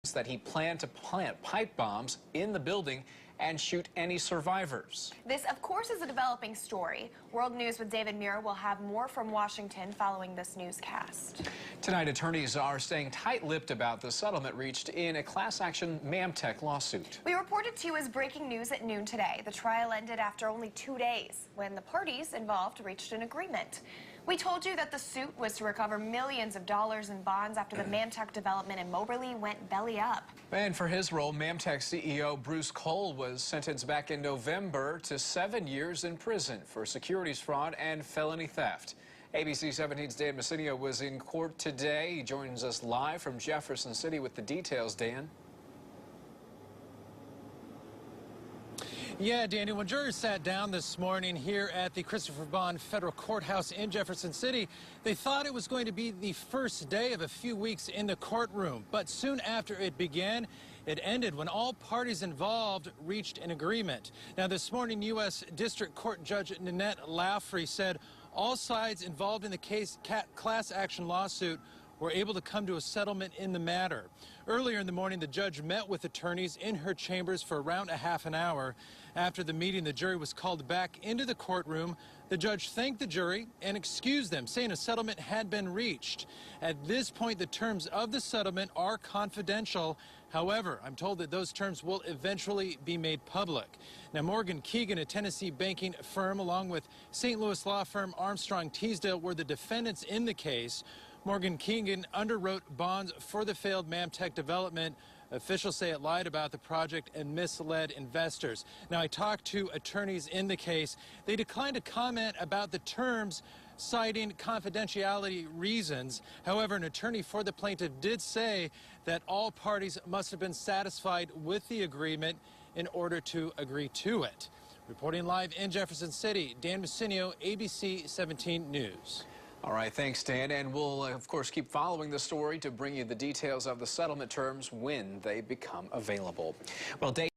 that he planned to plant pipe bombs in the building and shoot any survivors. This, of course, is a developing story. World News with David Muir will have more from Washington following this newscast. Tonight, attorneys are staying tight-lipped about the settlement reached in a class-action Mamtek lawsuit. We reported to you as breaking news at noon today. The trial ended after only 2 days when the parties involved reached an agreement. We told you that the suit was to recover millions of dollars in bonds after the Mamtek development in Moberly went belly up. And for his role, Mamtek CEO Bruce Cole was sentenced back in November to 7 years in prison for securities fraud and felony theft. ABC 17's Dan Messinio was in court today. He joins us live from Jefferson City with the details. Dan. Yeah, Danny, when jurors sat down this morning here at the Christopher Bond Federal Courthouse in Jefferson City, they thought it was going to be the first day of a few weeks in the courtroom. But soon after it began, it ended when all parties involved reached an agreement. Now, this morning, U.S. District Court Judge Nanette Laffrey said all sides involved in the class action lawsuit were able to come to a settlement in the matter. Earlier in the morning, the judge met with attorneys in her chambers for around a half an hour. After the meeting, the jury was called back into the courtroom. The judge thanked the jury and excused them, saying a settlement had been reached. At this point, the terms of the settlement are confidential. However, I'm told that those terms will eventually be made public. Now, Morgan Keegan, a Tennessee banking firm, along with St. Louis law firm Armstrong Teasdale, were the defendants in the case. Morgan Keegan underwrote bonds for the failed Mamtek development. Officials say it lied about the project and misled investors. Now, I talked to attorneys in the case. They declined to comment about the terms, citing confidentiality reasons. However, an attorney for the plaintiff did say that all parties must have been satisfied with the agreement in order to agree to it. Reporting live in Jefferson City, Dan Messinio, ABC 17 News. All right, thanks, Dan. And we'll, of course, keep following the story to bring you the details of the settlement terms when they become available. Well, Dave